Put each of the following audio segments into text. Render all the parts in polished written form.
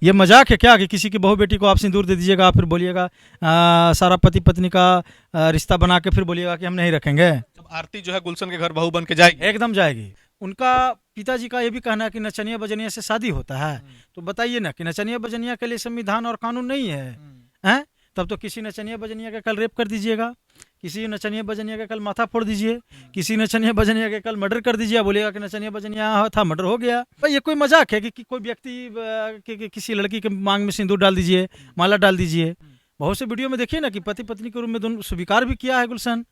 ये मजाक है क्या कि किसी की बहू बेटी को आप सिंदूर दे दीजिएगा, फिर बोलिएगा सारा पति पत्नी का रिश्ता बना के फिर बोलिएगा कि हम नहीं रखेंगे। जब आरती जो है गुलशन के घर बहू बन के जाएगी। एकदम जाएगी। उनका पिताजी का ये भी कहना है कि नचनिया बजनिया से शादी होता है, तो बताइए ना कि नचनिया बजनिया के लिए संविधान और कानून नहीं है, हैं? तब तो किसी नचनिया बजनिया का कल रेप कर दीजिएगा, किसी नचनिया बजनिया का कल माथा फोड़ दीजिए, किसी नचनिया बजनिया के कल मर्डर कर दीजिए, बोलेगा कि नचनिया बजनिया था मर्डर हो गया। भाई ये कोई मजाक है कि कोई व्यक्ति किसी लड़की के मांग में सिंदूर डाल दीजिए, माला डाल दीजिए। बहुत से वीडियो में देखिए ना कि पति पत्नी के रूप में दोनों स्वीकार भी किया है गुलशन,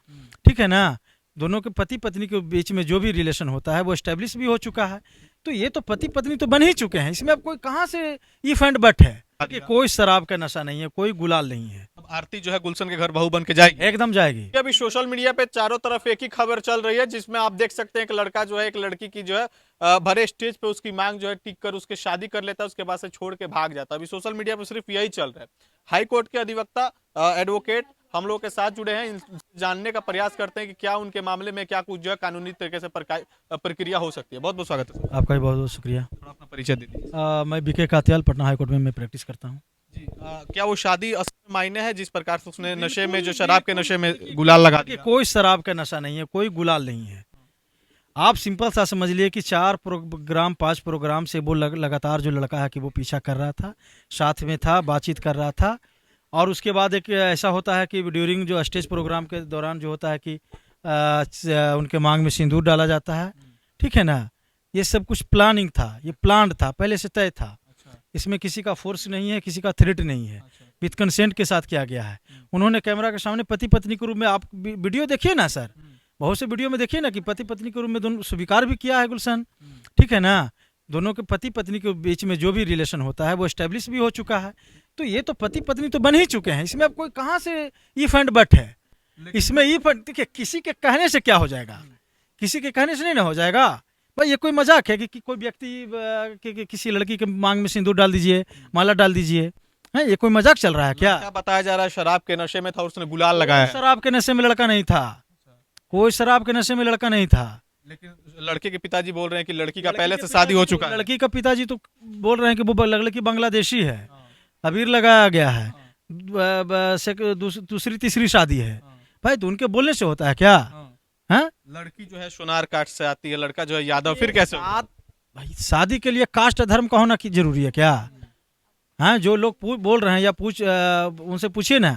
ठीक है ना। दोनों के पति पत्नी के बीच में जो भी रिलेशन होता है वो एस्टेब्लिश भी हो चुका है, तो ये तो पति पत्नी तो बन ही चुके हैं। इसमें अब कोई कहाँ से इफ एंड बट है कि कोई शराब का नशा नहीं है, कोई गुलाल नहीं है। अब आरती जो है गुलशन के घर बहू बन के जाएगी। एकदम जाएगी। अभी सोशल मीडिया पे चारों तरफ एक ही खबर चल रही है, जिसमें आप देख सकते हैं एक लड़का जो है एक लड़की की जो है भरे स्टेज पे उसकी मांग जो है टिक कर उसके शादी कर लेता है, उसके बाद से छोड़ के भाग जाता है। अभी सोशल मीडिया पे सिर्फ यही चल रहा है। हाई कोर्ट के अधिवक्ता एडवोकेट हम लोग के साथ जुड़े हैं, जानने का प्रयास करते हैं कि क्या उनके मामले में क्या कुछ जो है कानूनी तरीके से प्रक्रिया हो सकती है। बहुत बहुत स्वागत है। आपका भी बहुत बहुत शुक्रिया। थोड़ा अपना परिचय दे दीजिए। मैं बीके कातियाल, पटना हाईकोर्ट में मैं प्रैक्टिस करता हूँ। जी, क्या वो शादी असल मायने है जिस प्रकार से उसने नशे में जो शराब के नशे में गुलाल लगा दिया? कोई शराब का नशा नहीं है, कोई गुलाल नहीं है। आप सिंपल सा समझ लिए कि 4 प्रोग्राम 5 प्रोग्राम से वो लगातार जो लड़का है कि वो पीछा कर रहा था, साथ में था, बातचीत कर रहा था। और उसके बाद एक ऐसा होता है कि ड्यूरिंग जो स्टेज प्रोग्राम के दौरान जो होता है कि उनके मांग में सिंदूर डाला जाता है, ठीक है ना। ये सब कुछ प्लानिंग था, ये प्लान्ड था, पहले से तय था। इसमें किसी का फोर्स नहीं है, किसी का थ्रेट नहीं है, विथ कंसेंट के साथ किया गया है। उन्होंने कैमरा के सामने पति पत्नी के रूप में, आप वीडियो देखिए ना सर, बहुत से वीडियो में देखिए ना कि पति पत्नी के रूप में दोनों स्वीकार भी किया है गुलशन, ठीक है ना। दोनों के पति पत्नी के बीच में जो भी रिलेशन होता है वो एस्टेब्लिश भी हो चुका है, तो ये तो पति पत्नी तो बन ही चुके हैं। इसमें अब कोई कहाँ से इफ एंड बट है? इसमें इफ, देखिए किसी के कहने से क्या हो जाएगा, किसी के कहने से नहीं ना हो जाएगा। भाई ये कोई मजाक है कि कोई व्यक्ति किसी लड़की के मांग में सिंदूर डाल दीजिए, माला डाल दीजिए, है? ये कोई मजाक चल रहा है क्या? क्या बताया जा रहा है शराब के नशे में था और उसने गुलाल लगाया है। शराब के नशे में लड़का नहीं था, कोई शराब के नशे में लड़का नहीं था। लेकिन लड़के के पिताजी बोल रहे हैं कि लड़की का पहले से शादी हो चुका है। लड़की का पिताजी तो बोल रहे हैं कि वो लड़की बांग्लादेशी है, अबीर लगाया गया है, दूसरी तीसरी शादी है। भाई तो उनके बोलने से होता है क्या? हाँ? लड़की जो है सोनार कास्ट से आती है, लड़का जो है यादव, फिर कैसे होगा? भाई शादी के लिए कास्ट धर्म का होना की जरूरी है क्या? हाँ, जो लोग बोल रहे हैं या उनसे पूछिए ना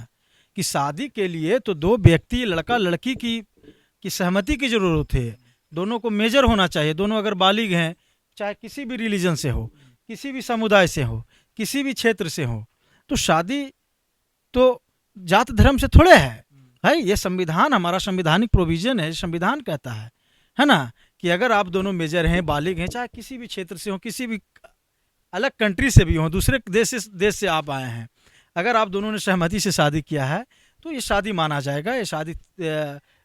कि शादी के लिए तो 2 व्यक्ति, लड़का लड़की की सहमति की जरूरत है। दोनों को मेजर होना चाहिए, दोनों अगर बालिग हैं, चाहे किसी भी रिलीजन से हो, किसी भी समुदाय से हो, किसी भी क्षेत्र से हो, तो शादी तो जात धर्म से थोड़े है। ये संविधान, हमारा संविधानिक प्रोविजन है, संविधान कहता है ना, कि अगर आप दोनों मेजर हैं, बालिग हैं, चाहे किसी भी क्षेत्र से हो, किसी भी अलग कंट्री से भी हो, दूसरे देश से आप आए हैं, अगर आप दोनों ने सहमति से शादी किया है तो ये शादी माना जाएगा, ये शादी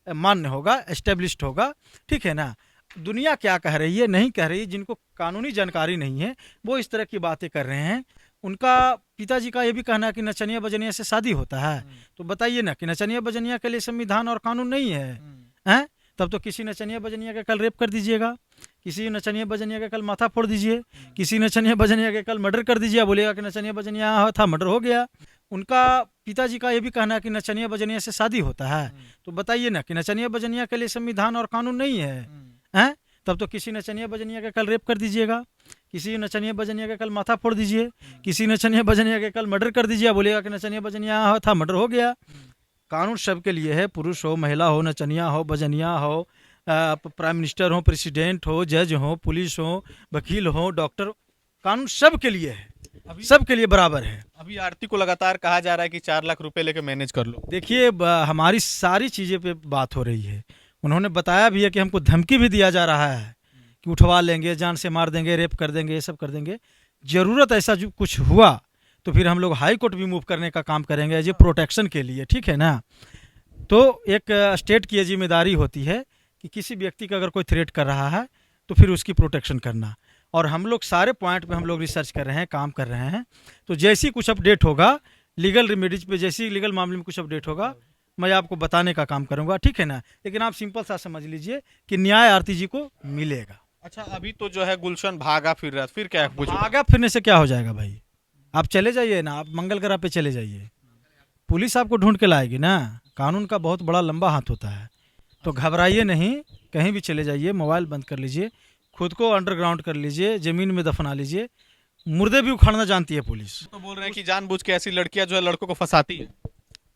मान्य होगा, एस्टेब्लिश्ड होगा, ठीक है ना। दुनिया क्या कह रही है, नहीं कह रही, जिनको कानूनी जानकारी नहीं है वो इस तरह की बातें कर रहे हैं। उनका पिताजी का ये भी कहना है कि नचनिया बजनिया से शादी होता है, तो बताइए ना कि नचनिया बजनिया के लिए संविधान और कानून नहीं है, हैं? तब तो किसी नचनिया बजनिया का कल रेप कर दीजिएगा, किसी नचनिया बजनिया का कल माथा फोड़ दीजिए, किसी नचनिया बजनिया के कल मर्डर कर दीजिए, बोलेगा कि नचनिया बजनिया था मर्डर हो गया। उनका पिताजी का ये भी कहना है कि नचनिया बजनिया से शादी होता है, तो बताइए ना कि नचनिया बजनिया के लिए संविधान और कानून नहीं है, हैं? तब तो किसी नचनिया बजनिया का कल रेप कर दीजिएगा, किसी नचनिया बजनिया का कल माथा फोड़ दीजिए, किसी नचनिया बजनिया के कल मर्डर कर दीजिए, बोलेगा कि नचनिया बजनिया था मर्डर हो गया। कानून सबके लिए है, पुरुष हो, महिला हो, नचनिया हो, बजनिया हो, प्राइम मिनिस्टर हो, प्रेसिडेंट हो, जज हो, पुलिस हो, वकील हो, डॉक्टर, कानून सबके लिए है, सबके लिए बराबर है। अभी आरती को लगातार कहा जा रहा है कि 4 लाख रुपए लेके मैनेज कर लो। देखिए हमारी सारी चीज़ें पे बात हो रही है। उन्होंने बताया भी है कि हमको धमकी भी दिया जा रहा है कि उठवा लेंगे, जान से मार देंगे, रेप कर देंगे, ये सब कर देंगे। ज़रूरत ऐसा जो कुछ हुआ तो फिर हम लोग हाई कोर्ट भी मूव करने का काम करेंगे एज ए प्रोटेक्शन के लिए, ठीक है ना। तो एक स्टेट की जिम्मेदारी होती है कि किसी व्यक्ति का अगर कोई थ्रेट कर रहा है तो फिर उसकी प्रोटेक्शन करना, और हम लोग सारे पॉइंट पे हम लोग रिसर्च कर रहे हैं, काम कर रहे हैं। तो जैसी कुछ अपडेट होगा लीगल रेमेडीज पे, जैसी लीगल मामले में कुछ अपडेट होगा मैं आपको बताने का काम करूंगा, ठीक है ना। लेकिन आप सिंपल सा समझ लीजिए कि न्याय आरती जी को मिलेगा। अच्छा, अभी तो जो है गुलशन भागा फिर रहा, फिर क्या कुछ भागा फिरने से क्या हो जाएगा भाई? आप चले जाइए ना, आप मंगल ग्रह पे चले जाइए, पुलिस आपको ढूंढ के लाएगी ना। कानून का बहुत बड़ा लंबा हाथ होता है, तो घबराइए नहीं, कहीं भी चले जाइए, मोबाइल बंद कर लीजिए, खुद को अंडरग्राउंड कर लीजिए, ज़मीन में दफना लीजिए। मुर्दे भी उखाड़ना जानती है पुलिस। तो बोल रहे हैं कि जानबूझ के ऐसी लड़कियां जो है लड़कों को फंसाती है।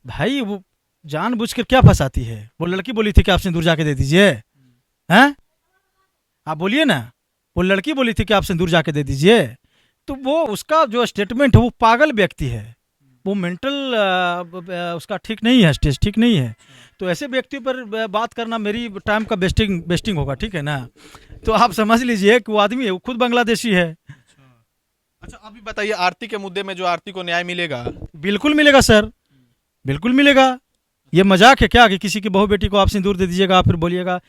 भाई वो जानबूझकर क्या फंसाती है? वो लड़की बोली थी कि आप सिंदूर जाके दे दीजिए, हैं? आप बोलिए ना, वो लड़की बोली थी कि आप सिंदूर जाके दे दीजिए। तो वो उसका जो स्टेटमेंट है वो पागल व्यक्ति है, वो मेंटल उसका ठीक नहीं है, स्टेज ठीक नहीं है। तो ऐसे व्यक्ति पर बात करना मेरी टाइम का वेस्टिंग होगा, ठीक है ना। तो आप समझ लीजिए कि वो आदमी है, वो खुद बांग्लादेशी है। अच्छा अभी बताइए, आरती के मुद्दे में जो आरती को न्याय मिलेगा? बिल्कुल मिलेगा सर, बिल्कुल मिलेगा। ये मजाक है क्या कि किसी की बहू बेटी को आप सिंदूर दे दीजिएगा, फिर बोलिएगा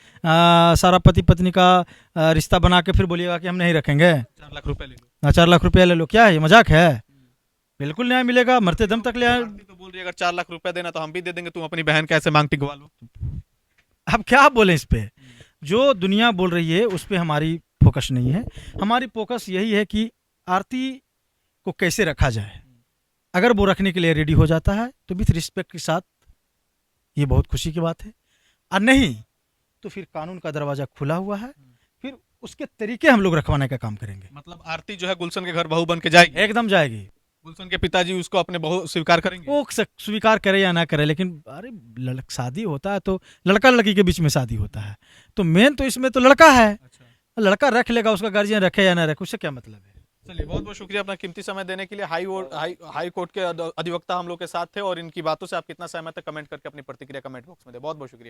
सारा पति पत्नी का रिश्ता बना के फिर बोलिएगा कि हम नहीं रखेंगे, 4 लाख रुपए ले लो। 4 लाख रुपया ले लो, क्या है ये मजाक है? बिल्कुल न्याय मिलेगा, मरते दम तक ले आए। आरती तो बोल रही है अगर 4 लाख रुपए देना तो हम भी दे देंगे, तुम अपनी बहन कैसे मांग टिकवा लो। अब क्या बोले इस पे? जो दुनिया बोल रही है उस पे हमारी फोकस नहीं है। हमारी फोकस यही है कि आरती को कैसे रखा जाए। अगर वो रखने के लिए रेडी हो जाता है तो विथ रिस्पेक्ट के साथ, ये बहुत खुशी की बात है। और नहीं तो फिर कानून का दरवाजा खुला हुआ है, फिर उसके तरीके हम लोग रखवाने का काम करेंगे। मतलब आरती जो है गुलशन के घर बहू बन के जाएगी? एकदम जाएगी। गुलशन के पिताजी उसको अपने बहू स्वीकार करेंगे? वो स्वीकार करे या ना करे, लेकिन अरे शादी होता है तो लड़का लड़की के बीच में शादी होता है, तो मेन तो इसमें तो लड़का है। अच्छा। लड़का रख लेगा, उसका गार्जियन रखे या ना रखे, उससे क्या मतलब है। चलिए बहुत बहुत शुक्रिया अपना कीमती समय देने के लिए। हाई कोर्ट के अधिवक्ता हम लोग के साथ थे और इनकी बातों से आप कितना सहमत है कमेंट करके अपनी प्रतिक्रिया कमेंट बॉक्स में दे। बहुत बहुत शुक्रिया।